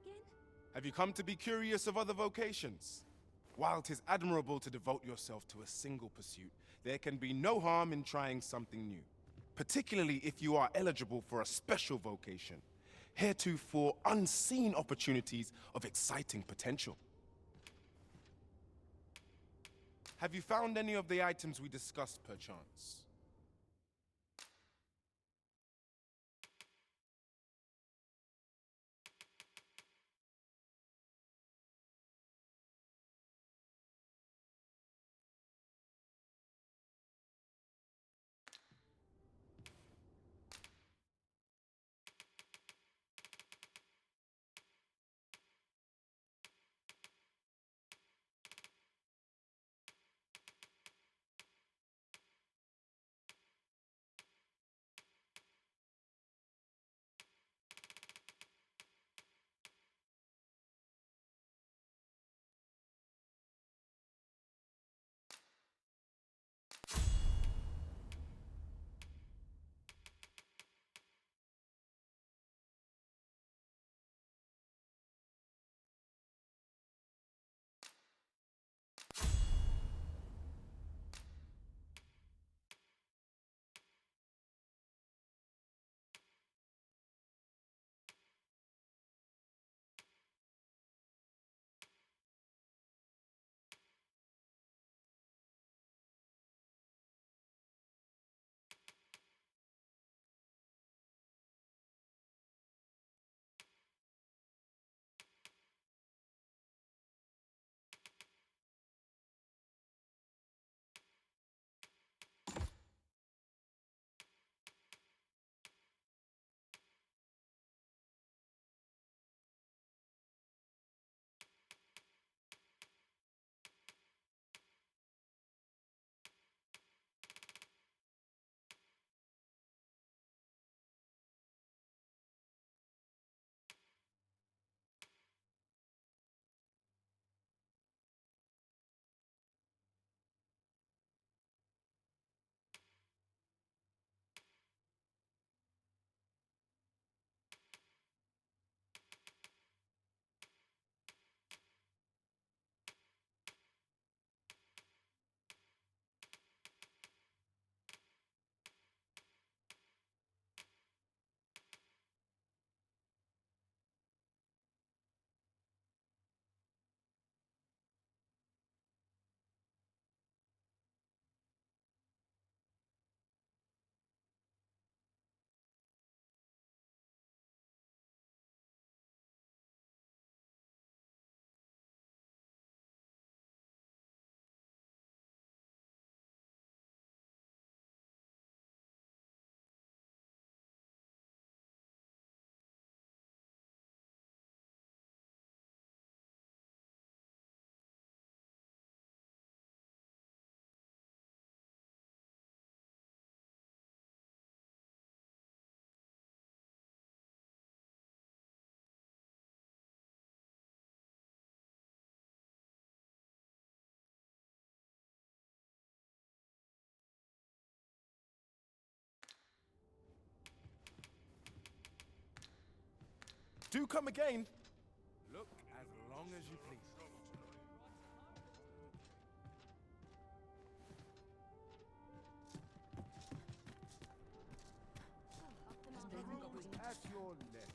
again? Have you come to be curious of other vocations? While 'tis admirable to devote yourself to a single pursuit, there can be no harm in trying something new, particularly if you are eligible for a special vocation, heretofore unseen opportunities of exciting potential. Have you found any of the items we discussed, perchance? Do come again. Look as long as you please. At your neck.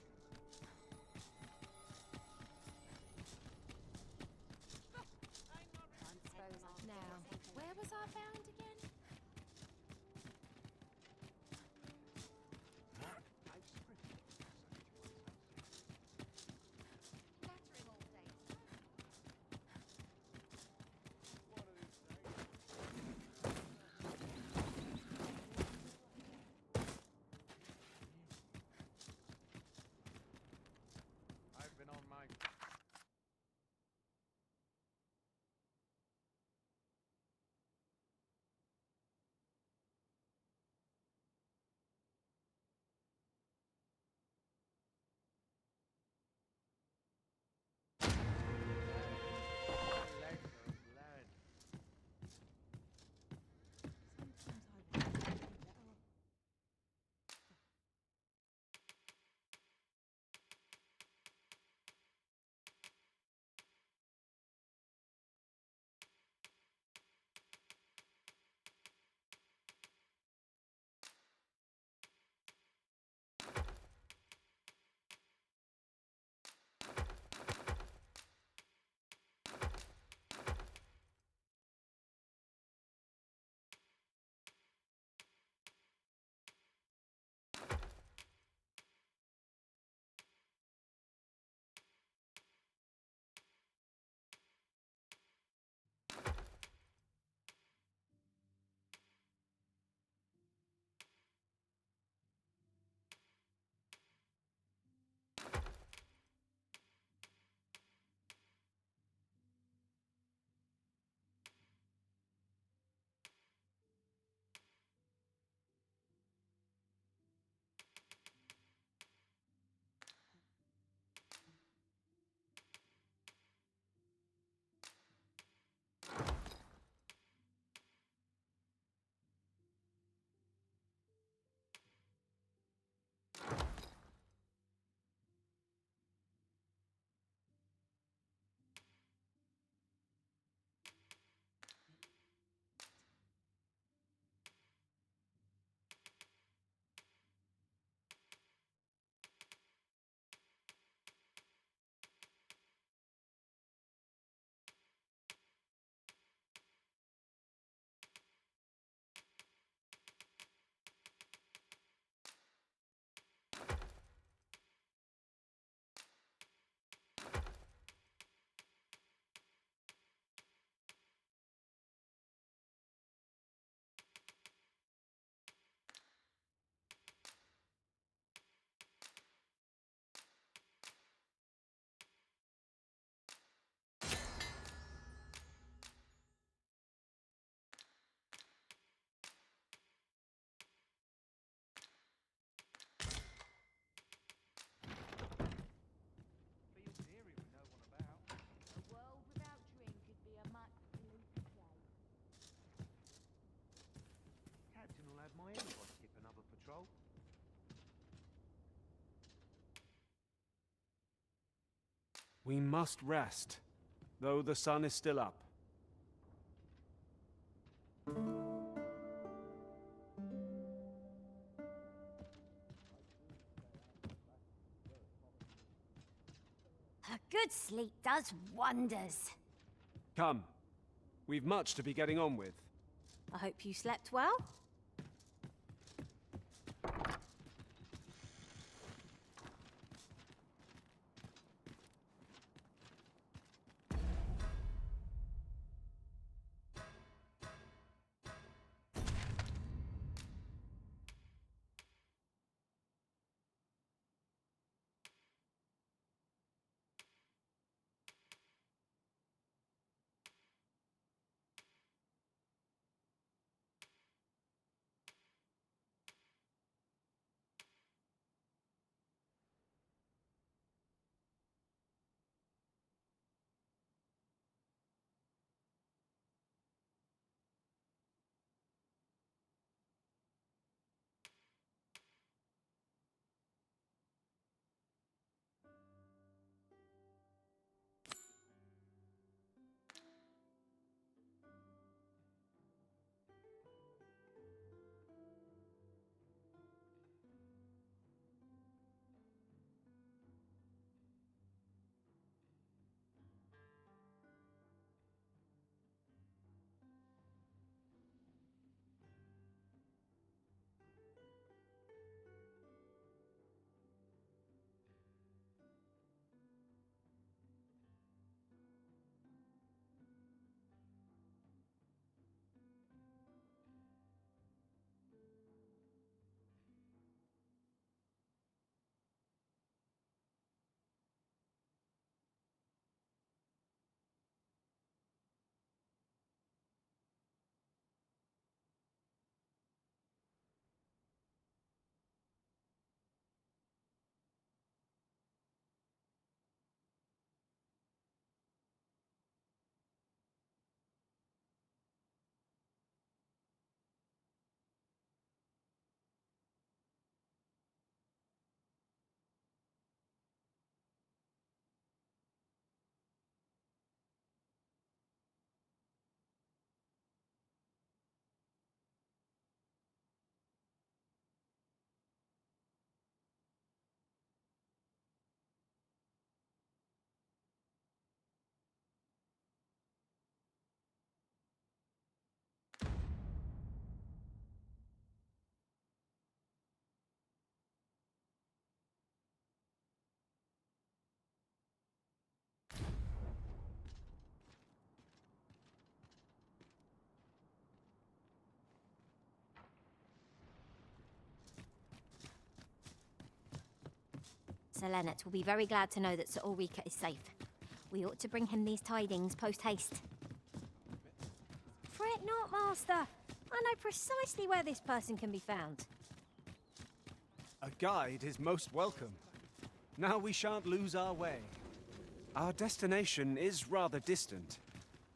Now, where was I found again? We must rest, though the sun is still up. A good sleep does wonders. Come. We've much to be getting on with. I hope you slept well. Sir Leonard will be very glad to know that Sir Ulrika is safe. We ought to bring him these tidings post-haste. Fret not, Master. I know precisely where this person can be found. A guide is most welcome. Now we shan't lose our way. Our destination is rather distant.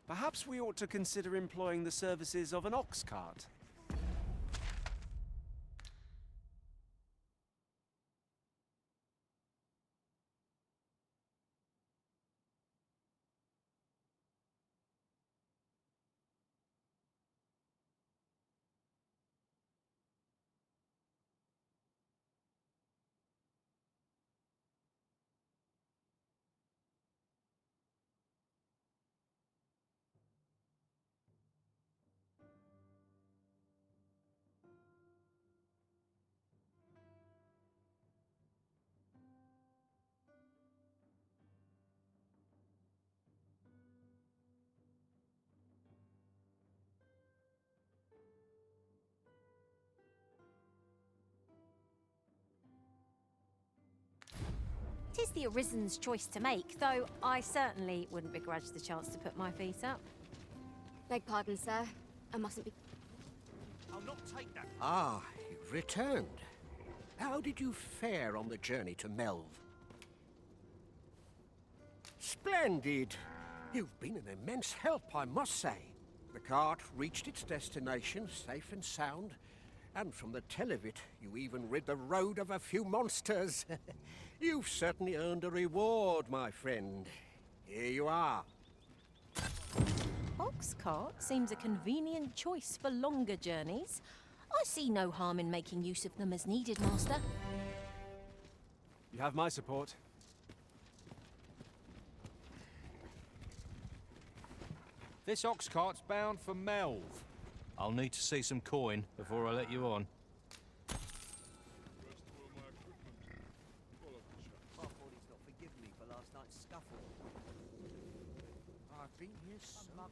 Perhaps we ought to consider employing the services of an ox cart. It is the Arisen's choice to make, though I certainly wouldn't begrudge the chance to put my feet up. Beg pardon, sir. I mustn't be... I'll not take that. Ah, you've returned. How did you fare on the journey to Melv? Splendid! You've been an immense help, I must say. The cart reached its destination safe and sound, And from the tell of it, you even rid the road of a few monsters. You've certainly earned a reward, my friend. Here you are. Ox cart seems a convenient choice for longer journeys. I see no harm in making use of them as needed, Master. You have my support. This ox cart's bound for Melv. I'll need to see some coin before I let you on. I've been here so long.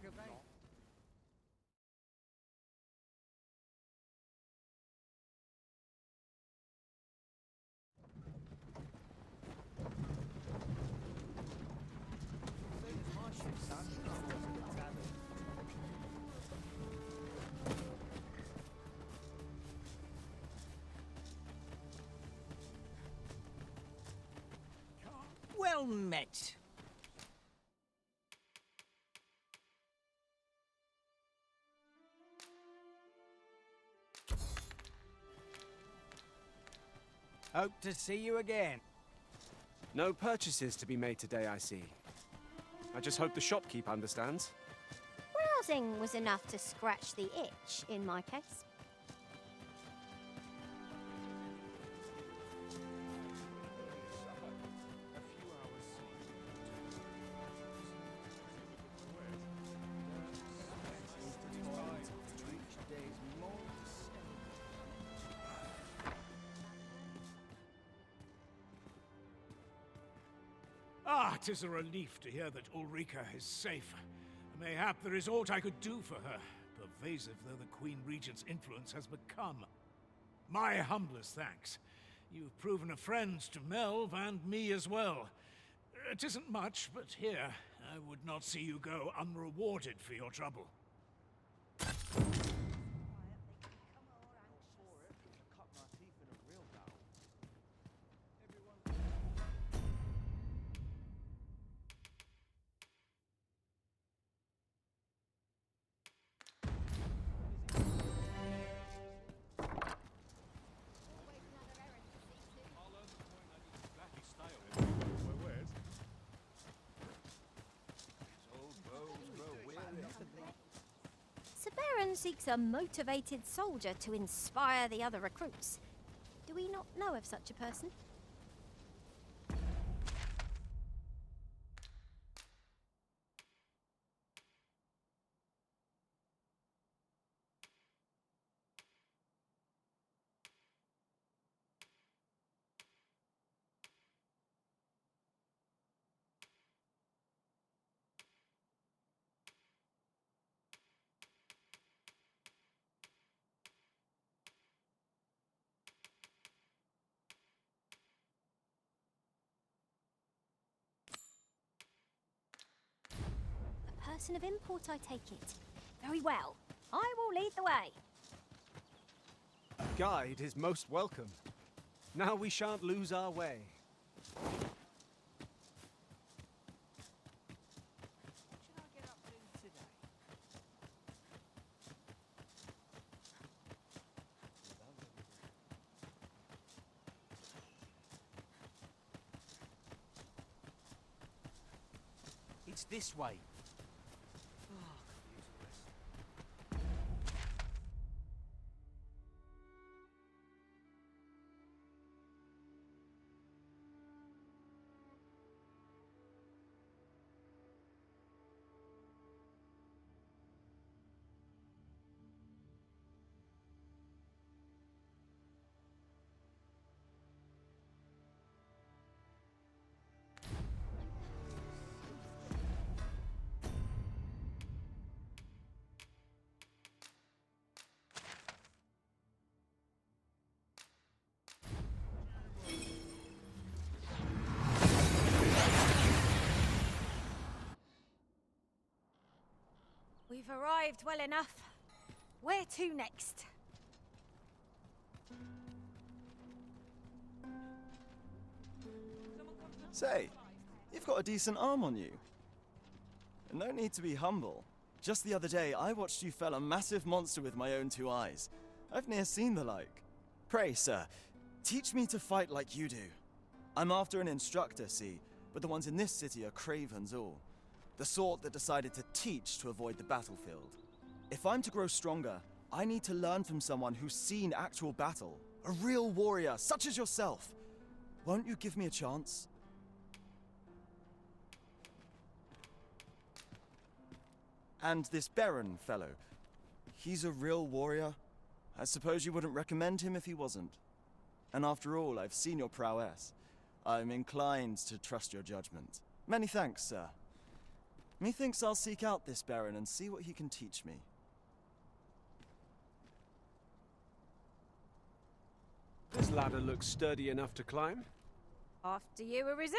Well met. Hope to see you again. No purchases to be made today, I see. I just hope the shopkeep understands. Browsing was enough to scratch the itch, in my case. Ah, 'tis a relief to hear that Ulrika is safe. Mayhap there is aught I could do for her, pervasive though the Queen Regent's influence has become. My humblest thanks. You've proven a friend to Melv and me as well. It isn't much, but here, I would not see you go unrewarded for your trouble. Sir Baron seeks a motivated soldier to inspire the other recruits. Do we not know of such a person? A person of import, I take it. Very well. I will lead the way. A guide is most welcome. Now we shan't lose our way. It's this way. We've arrived well enough. Where to next? Say, you've got a decent arm on you. No need to be humble. Just the other day, I watched you fell a massive monster with my own two eyes. I've ne'er seen the like. Pray, sir, teach me to fight like you do. I'm after an instructor, see, but the ones in this city are cravens all. The sort that decided to teach to avoid the battlefield. If I'm to grow stronger, I need to learn from someone who's seen actual battle. A real warrior, such as yourself. Won't you give me a chance? And this Baron fellow, he's a real warrior? I suppose you wouldn't recommend him if he wasn't. And after all, I've seen your prowess. I'm inclined to trust your judgment. Many thanks, sir. Methinks I'll seek out this Baron and see what he can teach me. This ladder looks sturdy enough to climb. After you, Arisen.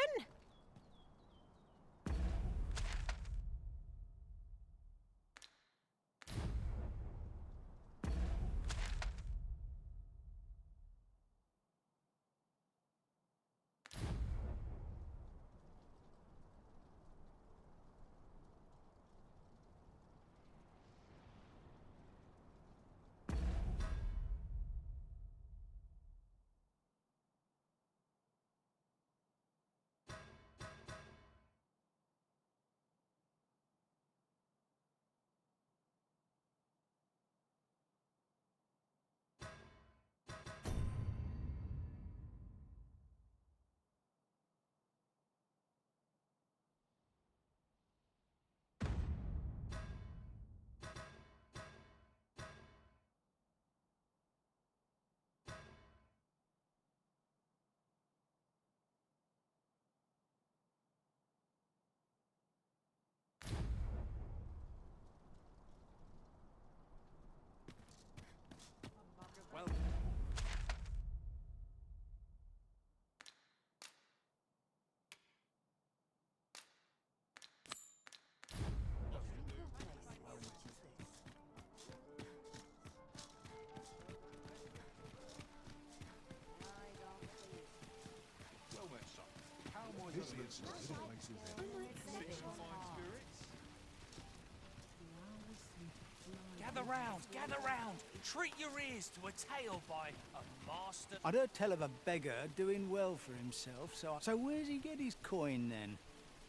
Gather round! Treat your ears to a tale by a master. I'd heard tell of a beggar doing well for himself, so where's he get his coin then?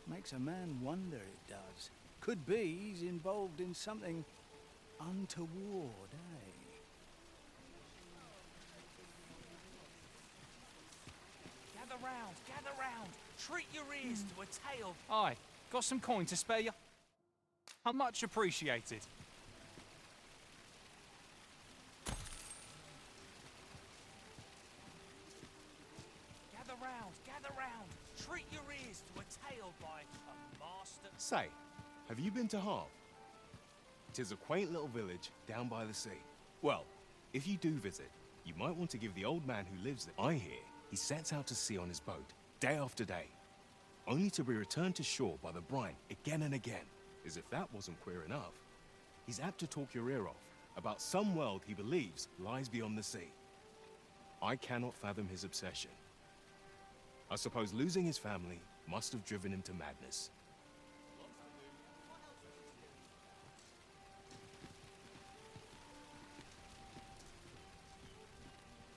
Makes a man wonder, it does. Could be he's involved in something untoward, eh? Gather round! Treat your ears to a tale. Aye, got some coin to spare you? How much appreciated. Gather round! Treat your ears to a tale by a master. Say, have you been to Harv? 'Tis a quaint little village down by the sea. Well, if you do visit, you might want to give the old man who lives there. I hear he sets out to sea on his boat, day after day, only to be returned to shore by the brine again and again. As if that wasn't queer enough, he's apt to talk your ear off about some world he believes lies beyond the sea. I cannot fathom his obsession. I suppose losing his family must have driven him to madness.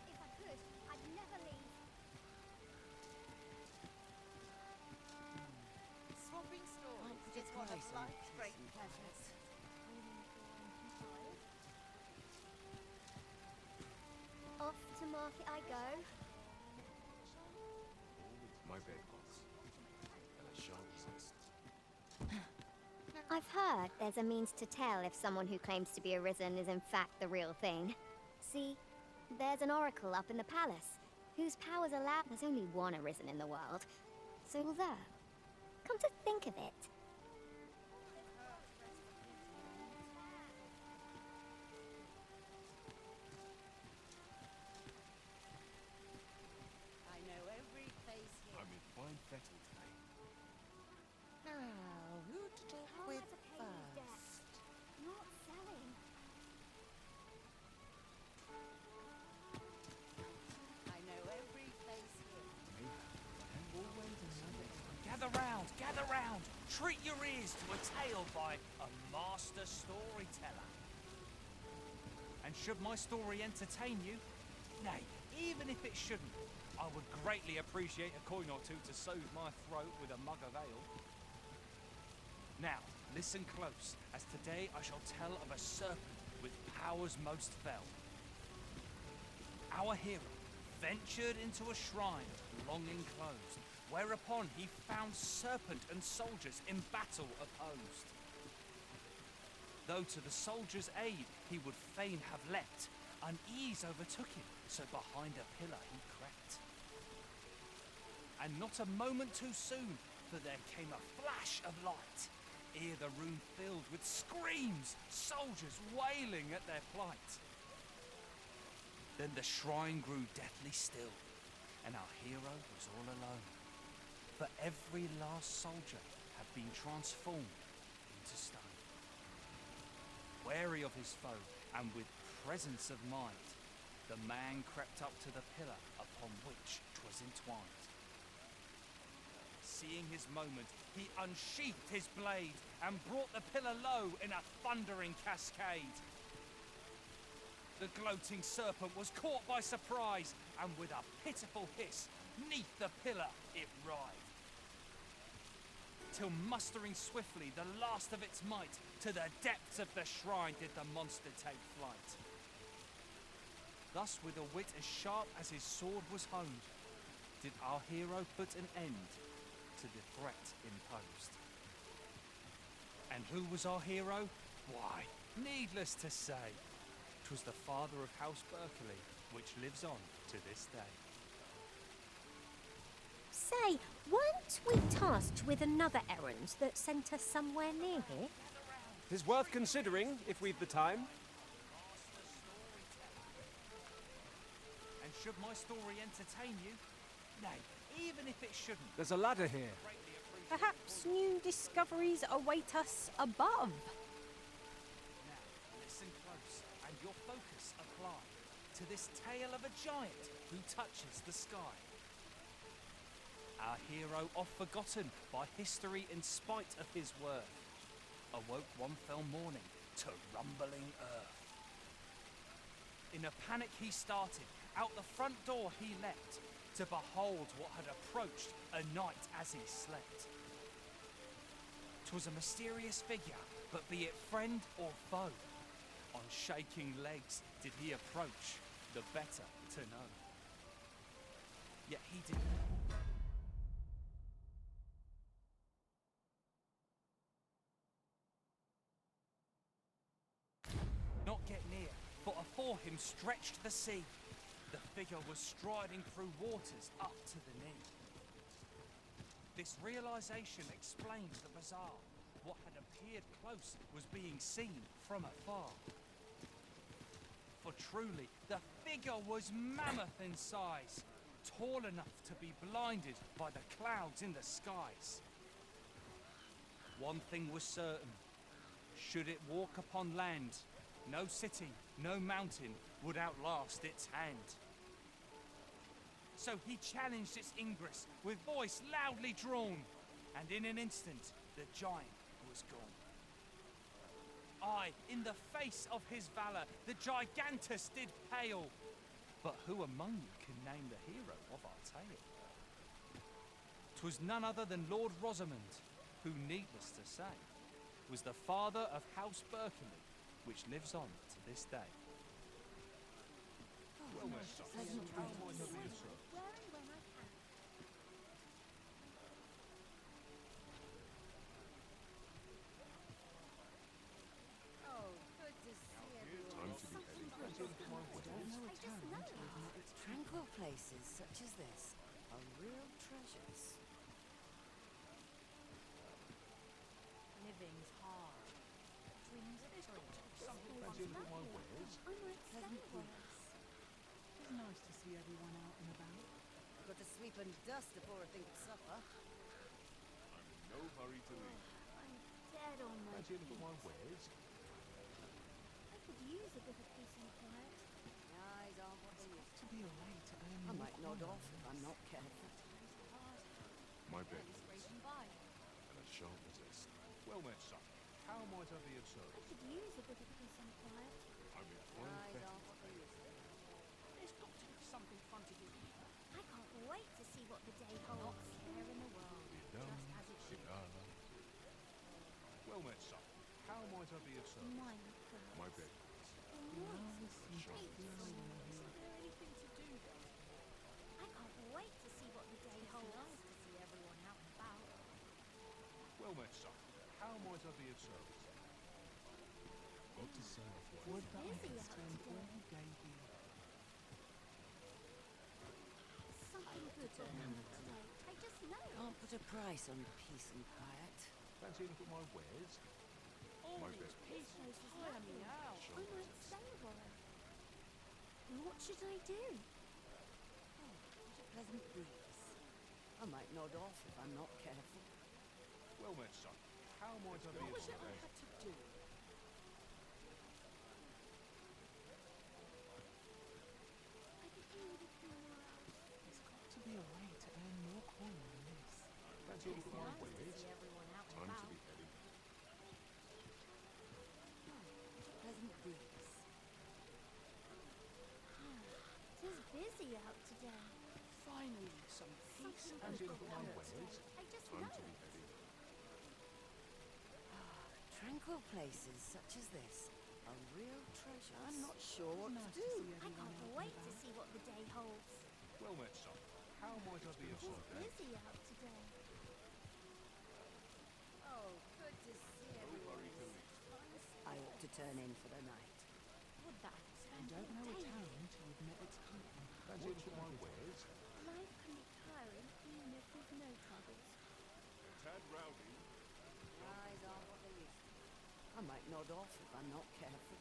If I could, I'd never leave. Swapping stories is one of life's great pleasures. Off to market I go. My bed boss, and I shan't resist. I've heard there's a means to tell if someone who claims to be Arisen is in fact the real thing. See, there's an oracle up in the palace, whose powers allow... There's only one Arisen in the world, so there. Come to think of it. I know every face here. I'm in fine fettle today. Now, who to talk How with much a penny's debt? first? Not selling. I know every face here. Gather round! Treat your ears to a tale by a master storyteller. And should my story entertain you, nay, even if it shouldn't, I would greatly appreciate a coin or two to soothe my throat with a mug of ale. Now, listen close, as today I shall tell of a serpent with powers most fell. Our hero ventured into a shrine long enclosed, whereupon he found serpent and soldiers in battle opposed. Though to the soldiers' aid he would fain have leapt, unease overtook him, so behind a pillar he crept. And not a moment too soon, for there came a flash of light, ere the room filled with screams, soldiers wailing at their plight. Then the shrine grew deathly still, and our hero was all alone, for every last soldier had been transformed into stone. Wary of his foe, and with presence of mind, the man crept up to the pillar upon which 'twas entwined. Seeing his moment, he unsheathed his blade and brought the pillar low in a thundering cascade. The gloating serpent was caught by surprise, and with a pitiful hiss, 'neath the pillar it writhed. Till mustering swiftly the last of its might, to the depths of the shrine did the monster take flight. Thus, with a wit as sharp as his sword was honed, did our hero put an end to the threat imposed. And who was our hero? Why, needless to say, 'twas the father of House Berkeley, which lives on to this day. Say, weren't we tasked with another errand that sent us somewhere near here? 'Tis worth considering, if we've the time. And should my story entertain you, nay, even if it shouldn't, There's a ladder here. Perhaps new discoveries await us above. now listen close and your focus apply to this tale of a giant who touches the sky. Our hero, oft forgotten by history in spite of his worth, awoke one fell morning to rumbling earth. In a panic he started, out the front door he leapt, to behold what had approached a night as he slept. 'Twas a mysterious figure, but be it friend or foe, on shaking legs did he approach, the better to know. Yet he did not get near, for afore him stretched the sea. The figure was striding through waters up to the knee. This realization explains the bizarre. What had appeared close was being seen from afar. For truly, the figure was mammoth in size, tall enough to be blinded by the clouds in the skies. One thing was certain. Should it walk upon land, no city, no mountain would outlast its hand. So he challenged its ingress with voice loudly drawn, and in an instant the giant was gone. Aye, in the face of his valour, the gigantus did pale. But who among you can name the hero of our tale? 'Twas none other than Lord Rosamond, who, needless to say, was the father of House Berkeley, which lives on to this day. Tranquil places such as this are real treasures. Living's hard. Dreams are true. I might stay worse. It's nice to see everyone out and about. Got to sweep and dust before I think of supper. I'm in no hurry to leave. I'm dead on my Fancy a look at my wares? I could use a bit of peace and quiet. Eyes aren't what they used To be a way to earn I more might nod coin. off if I'm not careful. My bed Racing by. and a sharp zest. Well met, son. How might I be of I service? could use a bit of peace and quiet. I'm in full effect today. There's got to be something fun to do. I can't wait to see what the day holds. Not care in the world, Idam, just as it should. Sigala, Well met, son. How might I be of service? Mine my bed. Is there anything to do there? I can't wait to see what the day holds. Nice to see everyone out and about. Well met, son. How might I be of service? Got to serve what Would that I busy could out spend today. all day here. Something good will happen today. I just know. Can't put a price on peace and quiet. Fancy a look at my wares? All My these bed. people tire me out. I might stay a while. What should I do? Oh, what a pleasant breeze. I might nod off if I'm not careful. Well met, son. How might I be What of was it I service? had to do? I could do with a few more hours. There's got to be a way to earn more coin than this. Fancy a look at my Nice to wares? see everyone out and Time to about. be heading. Oh, what a pleasant breeze. It is busy out today. Finally, some peace Something and Fancy a good look will at my happen wares? today. I just Time know. to be heading. Tranquil places such as this are real treasures. I'm not sure what Nice to to do. see I everyone can't out and wait to about. see what the day holds. Well met, son. How might I be of It is service? busy out today. Oh, good to see everyone. I ought to turn in for the night. Would that I could spend You don't know all a day town here. until you've met its company. Fancy a look at my wares? Life can be tiring even if we've no troubles. A tad rowdy. Eyes aren't what they used to be. I might nod off if I'm not careful.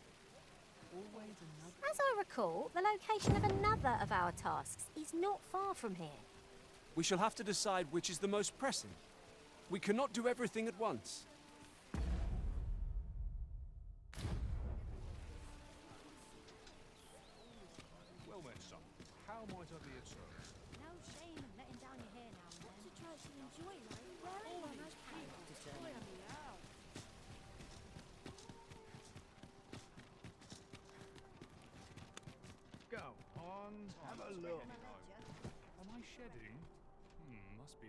Always another. As I recall, the location of another of our tasks is not far from here. We shall have to decide which is the most pressing. We cannot do everything at once. Well met, son. How might I be of service? No shame in letting down your hair now and then. To try to enjoy life wherever you can. To turn in. Tire me out. Go on, have a look. Am I shedding? Must be.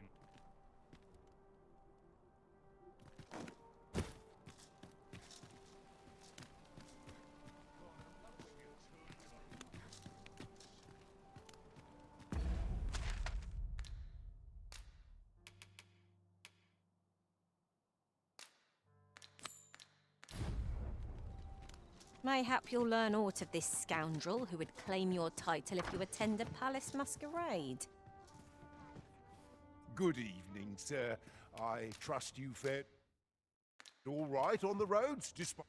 Mayhap you'll learn aught of this scoundrel who would claim your title if you attend a palace masquerade. Good evening, sir. I trust you fared all right on the roads, despite...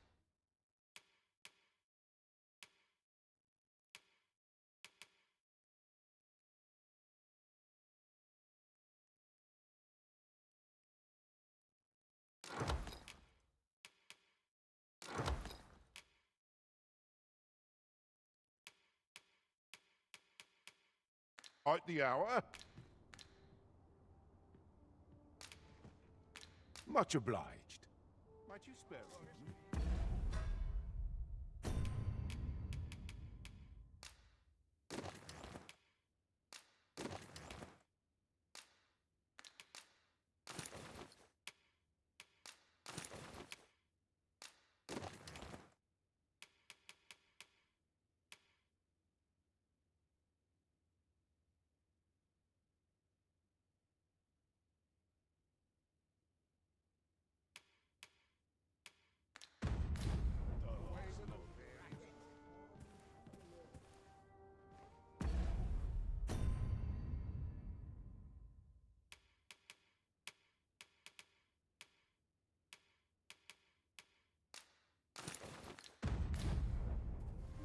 At the hour. Much obliged. Might you spare him?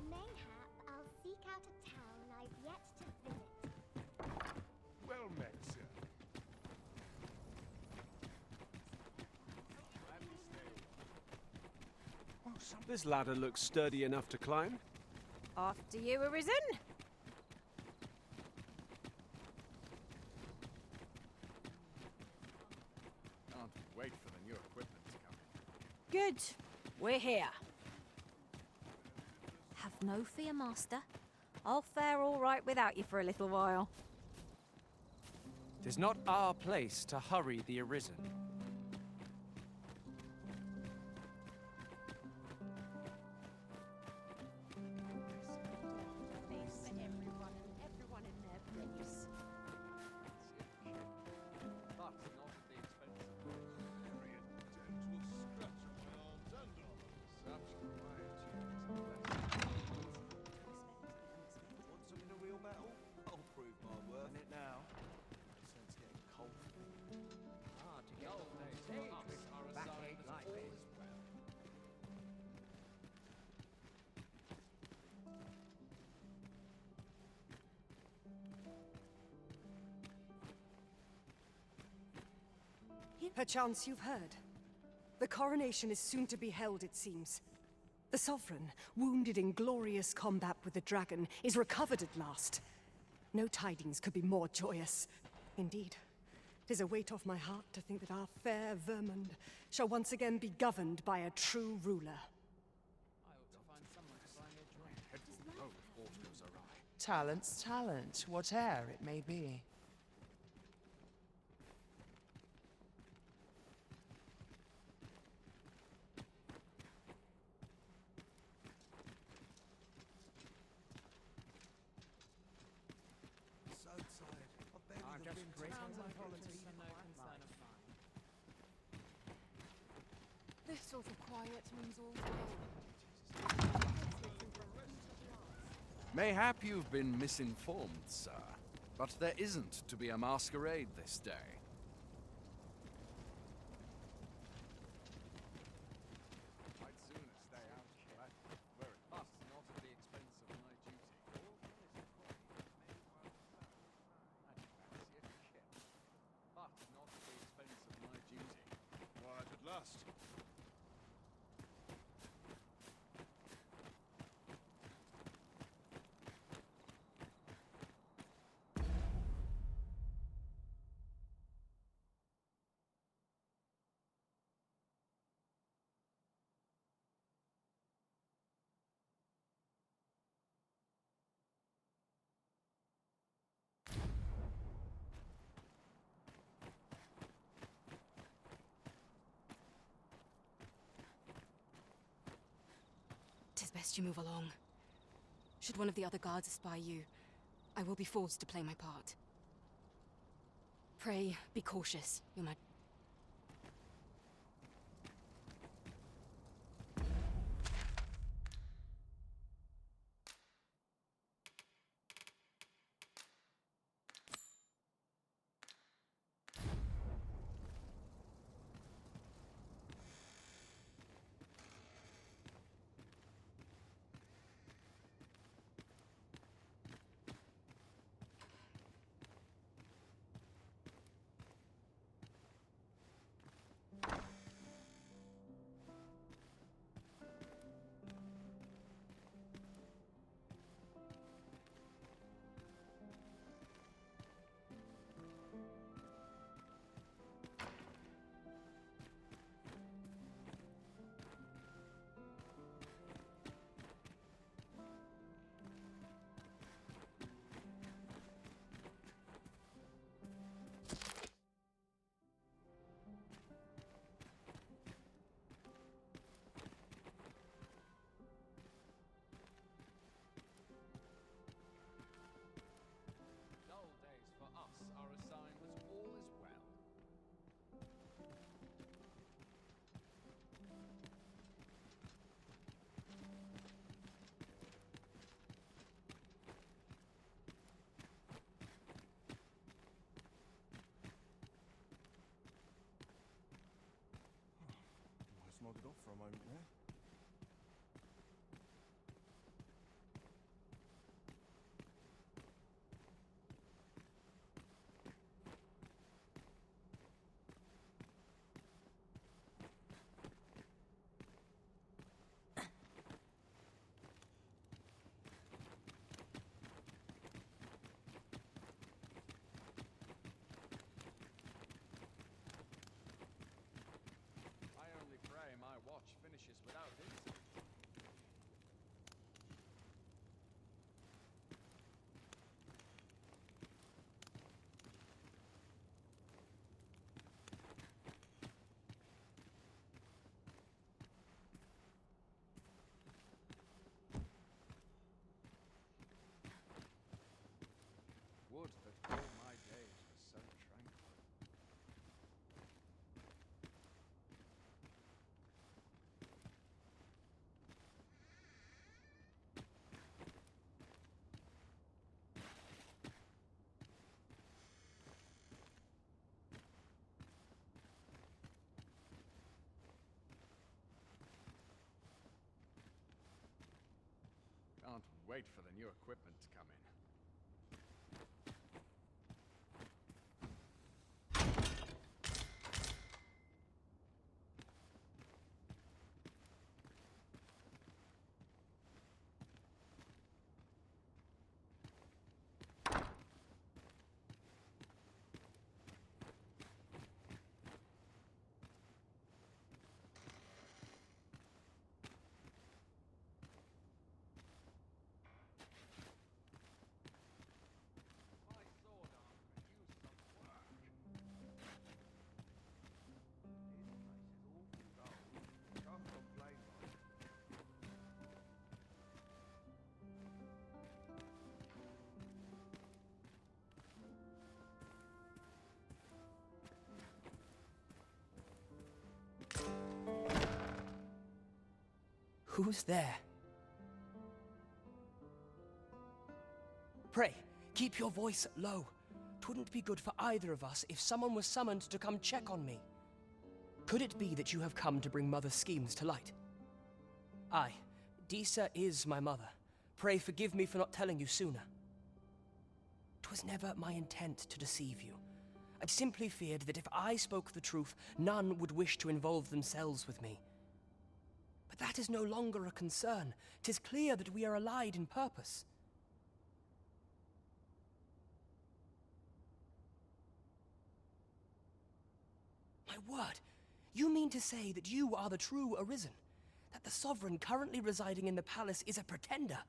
Mayhap I'll seek out a town I've yet to visit. Well met, sir. This ladder looks sturdy enough to climb. After you, Arisen. Can't wait for the new equipment to come in. Good. We're here. No fear, Master. I'll fare all right without you for a little while. 'Tis not our place to hurry the Arisen. Everyone in their place. But not at the expense of very intense will scratch at my arms and arms. Such Want something to real metal? I'll prove my worth. In it now. Sense getting cold. Ah, to The get old days for us are a sign that all is well. Perchance you've heard. The coronation is soon to be held, it seems. The Sovereign, wounded in glorious combat with the dragon, is recovered at last. No tidings could be more joyous. Indeed, 'tis a weight off my heart to think that our fair Vermund shall once again be governed by a true ruler. I ought to find someone to buy me a drink. head will know if aught goes awry. Talent's talent, whate'er it may be. So tired. I barely I'm the just wind to grateful turn my my politics feet. are no concern of mine. This sort of quiet means all well. Mayhap you've been misinformed, sir. But there isn't to be a masquerade this day. I'd sooner stay out here. Very But not at the expense of my duty. I'd fancy a kip. But not at the expense of my duty. quiet at last. Tis best you move along. Should one of the other guards espy you, I will be forced to play my part. Pray, be cautious, Your Majesty. Dull days for us are a sign that all is well. Almost nodded off for a moment there. I only pray my watch finishes without wait for the new equipment to come in. Who's there? Pray, keep your voice low. 'Twouldn't be good for either of us if someone was summoned to come check on me. Could it be that you have come to bring Mother's schemes to light? Aye, Disa is my mother. Pray forgive me for not telling you sooner. 'Twas never my intent to deceive you. I simply feared that if I spoke the truth, none would wish to involve themselves with me. But that is no longer a concern. 'Tis clear that we are allied in purpose. My word, you mean to say that you are the true Arisen? That the Sovereign currently residing in the palace is a pretender?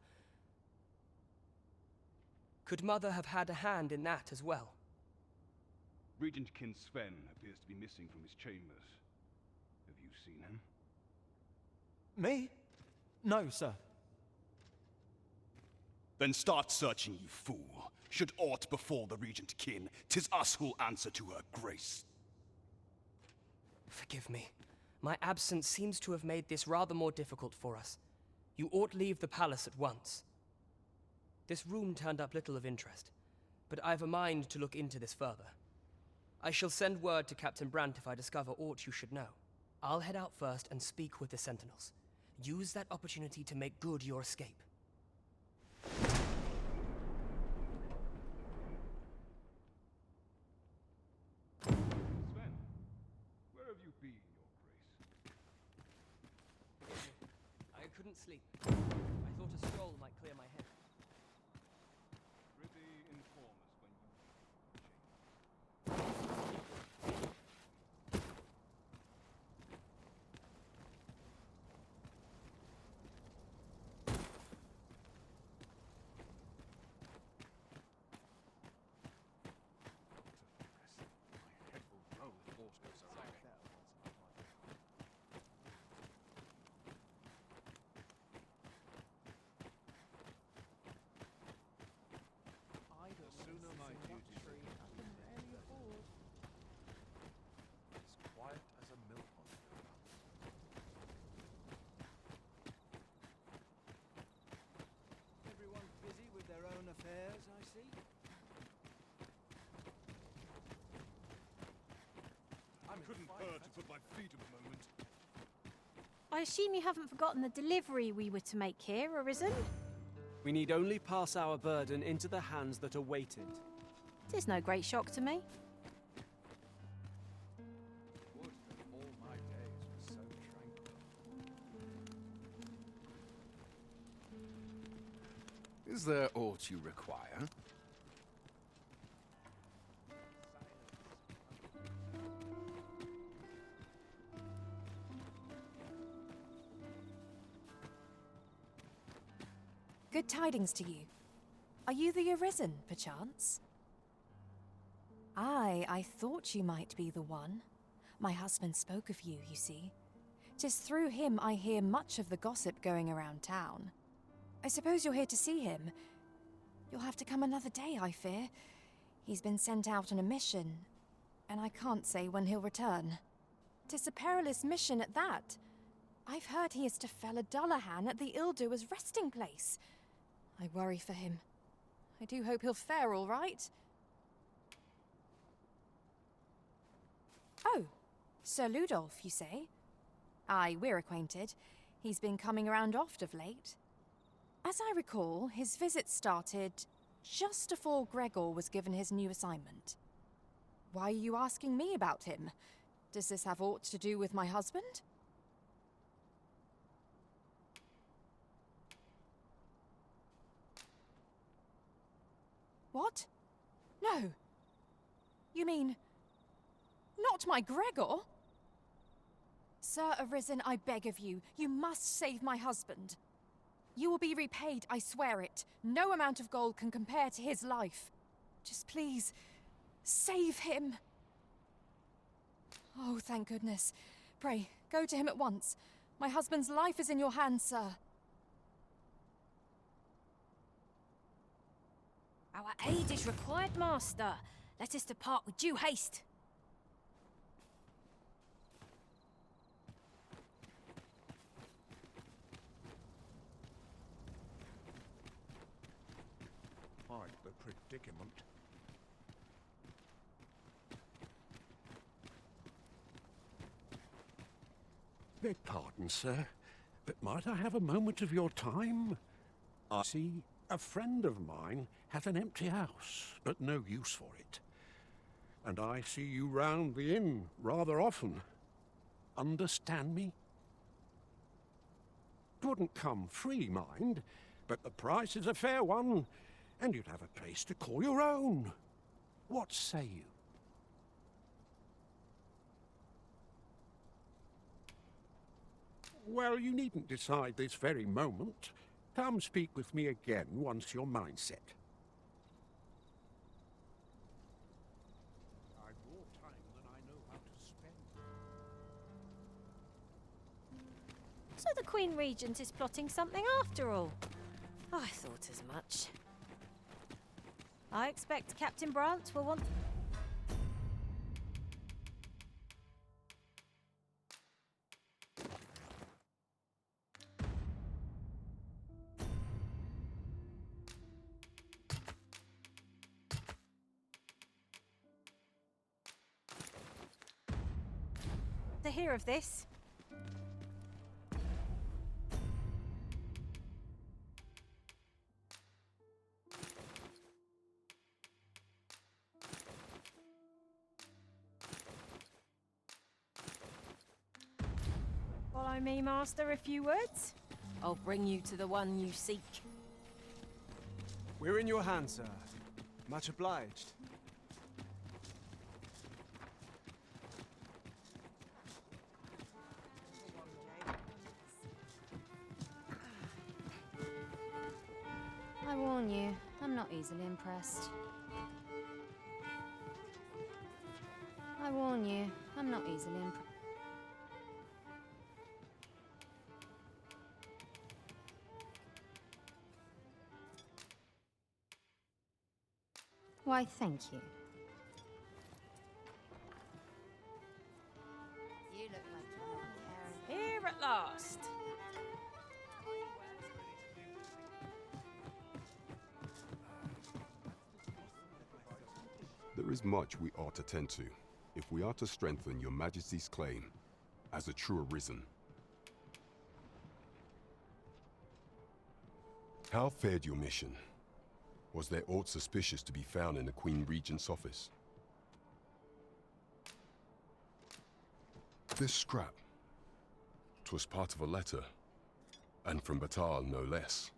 Could Mother have had a hand in that as well? Regent Kin Sven appears to be missing from his chambers. Have you seen him? Me? No, sir. Then start searching, you fool. Should aught befall the Regent Kin, 'tis us who'll answer to her grace. Forgive me. My absence seems to have made this rather more difficult for us. You ought leave the palace at once. This room turned up little of interest, but I've a mind to look into this further. I shall send word to Captain Brandt if I discover aught you should know. I'll head out first and speak with the Sentinels. Use that opportunity to make good your escape. Sven, where have you been, your grace? I couldn't sleep. I thought a stroll might clear my head. Prithee, inform us when you... Everyone's busy with their own affairs, I see. I couldn't bear to put my feet up a moment. I assume you haven't forgotten the delivery we were to make here, Arisen? We need only pass our burden into the hands that await it. Tis no great shock to me. Would that all my days were so tranquil. Is there aught you require? Good tidings to you. Are you the Arisen, perchance? Aye, I thought you might be the one. My husband spoke of you, you see. 'Tis through him I hear much of the gossip going around town. I suppose you're here to see him. You'll have to come another day, I fear. He's been sent out on a mission, and I can't say when he'll return. 'Tis a perilous mission at that. I've heard he is to fell a Dullahan at the Ill-Doer's resting place. I worry for him. I do hope he'll fare all right. Oh, Sir Ludolf, you say? Aye, we're acquainted. He's been coming around oft of late. As I recall, his visit started just before Gregor was given his new assignment. Why are you asking me about him? Does this have aught to do with my husband? What? No. You mean... not my Gregor? Sir Arisen, I beg of you, you must save my husband. You will be repaid, I swear it. No amount of gold can compare to his life. Just please, save him. Oh, thank goodness. Pray, go to him at once. My husband's life is in your hands, sir. Our aid is required, Master. Let us depart with due haste. Quite the predicament. Beg pardon, sir, but might I have a moment of your time? I see a friend of mine has an empty house, but no use for it. And I see you round the inn rather often. Understand me? It wouldn't come free, mind, but the price is a fair one, and you'd have a place to call your own. What say you? Well, you needn't decide this very moment. Come speak with me again once your mind's set. I've more time than I know how to spend. So the Queen Regent is plotting something after all. I thought as much. I expect Captain Brandt will want... to hear of this. Follow me, Master, a few words. I'll bring you to the one you seek. We're in your hands, sir. Much obliged. I warn you, I'm not easily impressed. I warn you, I'm not easily impressed. Why, thank you. You look like you're not caring. Here at last. There is much we ought to tend to, if we are to strengthen your Majesty's claim as a true Arisen. How fared your mission? Was there aught suspicious to be found in the Queen Regent's office? This scrap. 'Twas part of a letter, and from Batal no less.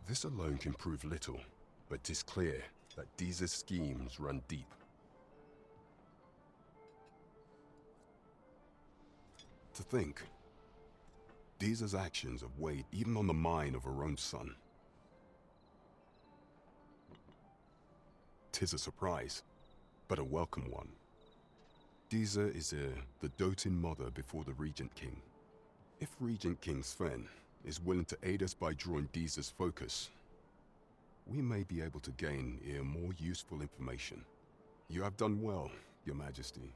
This alone can prove little, but 'tis clear that Deeza's schemes run deep. To think, Deeza's actions have weighed even on the mind of her own son. 'Tis a surprise, but a welcome one. Deeza is the doting mother before the Regent King. If Regent King Sven is willing to aid us by drawing Deeza's focus, we may be able to gain more useful information. You have done well, Your Majesty.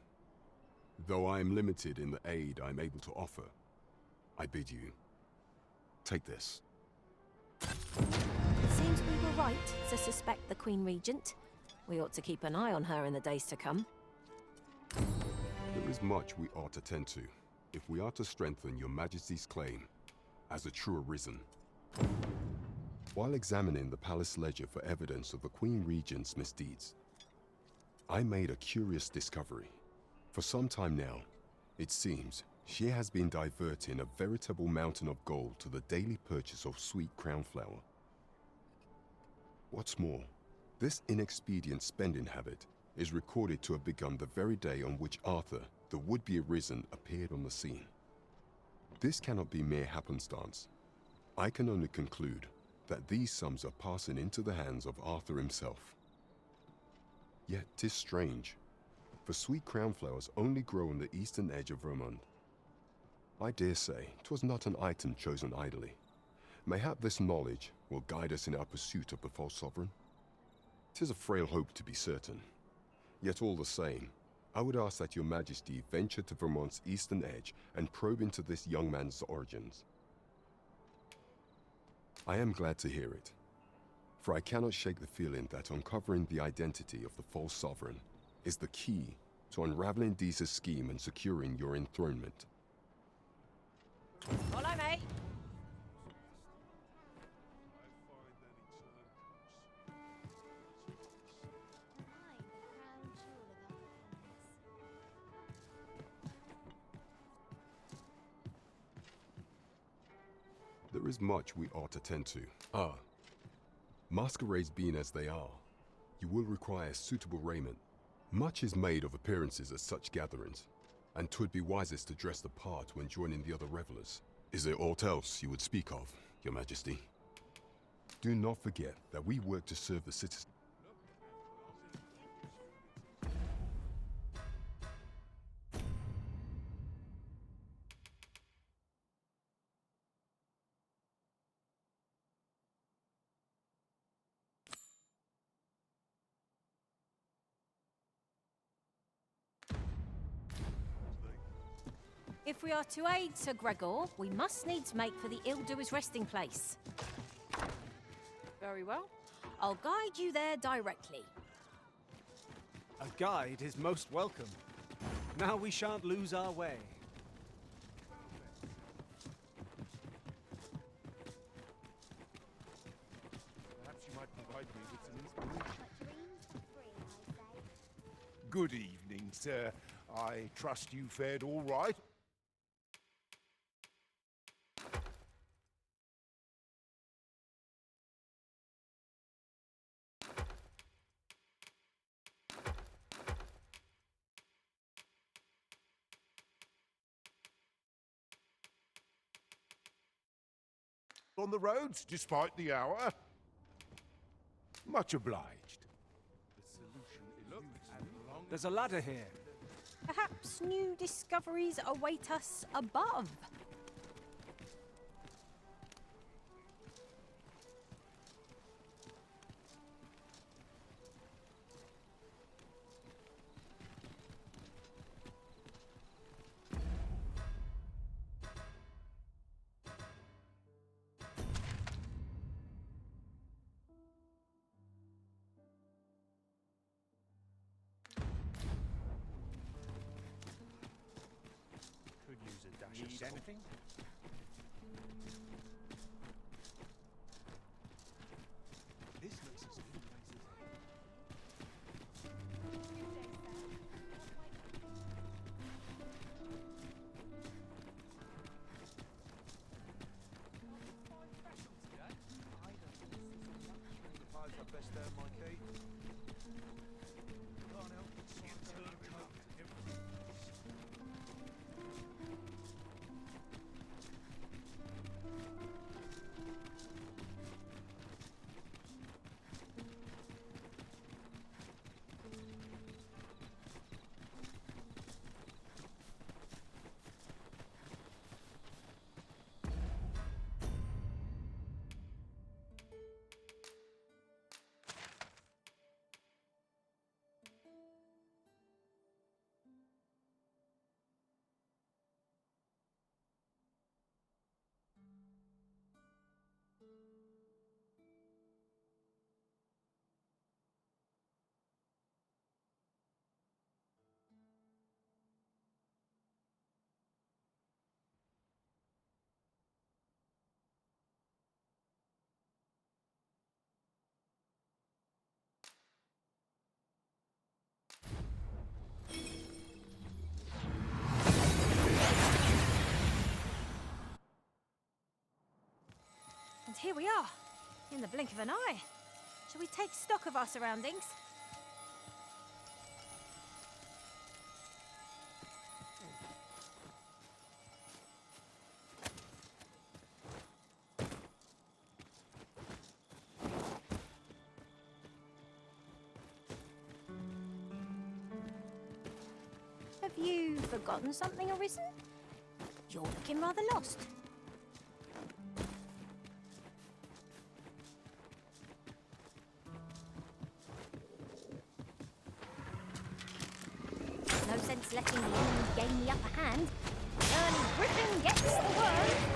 Though I am limited in the aid I am able to offer, I bid you, take this. It seems we were right to suspect the Queen Regent. We ought to keep an eye on her in the days to come. There is much we ought to tend to, if we are to strengthen your Majesty's claim as a true Arisen. While examining the palace ledger for evidence of the Queen Regent's misdeeds, I made a curious discovery. For some time now, it seems she has been diverting a veritable mountain of gold to the daily purchase of sweet crown flower. What's more, this inexpedient spending habit is recorded to have begun the very day on which Arthur, the would-be Arisen, appeared on the scene. This cannot be mere happenstance. I can only conclude that these sums are passing into the hands of Arthur himself. Yet 'tis strange, for sweet crown flowers only grow on the eastern edge of Vermont. I dare say 'twas not an item chosen idly. Mayhap this knowledge will guide us in our pursuit of the false sovereign. 'Tis a frail hope to be certain. Yet all the same, I would ask that your Majesty venture to Vermont's eastern edge and probe into this young man's origins. I am glad to hear it, for I cannot shake the feeling that uncovering the identity of the false sovereign is the key to unraveling Deeza's scheme and securing your enthronement. Follow me. There is much we ought to tend to. Masquerades being as they are, you will require suitable raiment. Much is made of appearances at such gatherings, and 'twould be wisest to dress the part when joining the other revelers. Is there aught else you would speak of, Your Majesty? Do not forget that we work to serve the citizens. If we are to aid Sir Gregor, we must needs make for the ill-doer's resting place. Very well. I'll guide you there directly. A guide is most welcome. Now we shan't lose our way. Perhaps you might provide me with some inspiration. Good evening, sir. I trust you fared all right? On the roads, despite the hour. Much obliged. The solution is There's a ladder here. Perhaps new discoveries await us above. Could use a dash of salt. Anything? This looks as good a place as any. Supplies are best there, my key. Can't help but see a turn of everything. here we are. In the blink of an eye. Shall we take stock of our surroundings? Have you forgotten something, Arisen? You're looking rather lost. No sense letting the enemy gain the upper hand. Early Griffin gets the worm.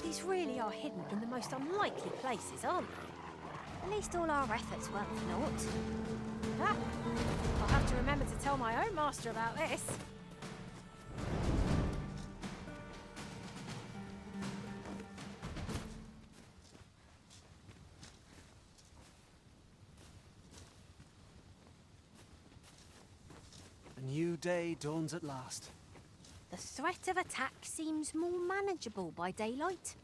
These really are hidden in the most unlikely places, aren't they? At least all our efforts weren't for naught. Ah, I'll have to remember to tell my own master about this. A new day dawns at last. The threat of attack seems more manageable by daylight.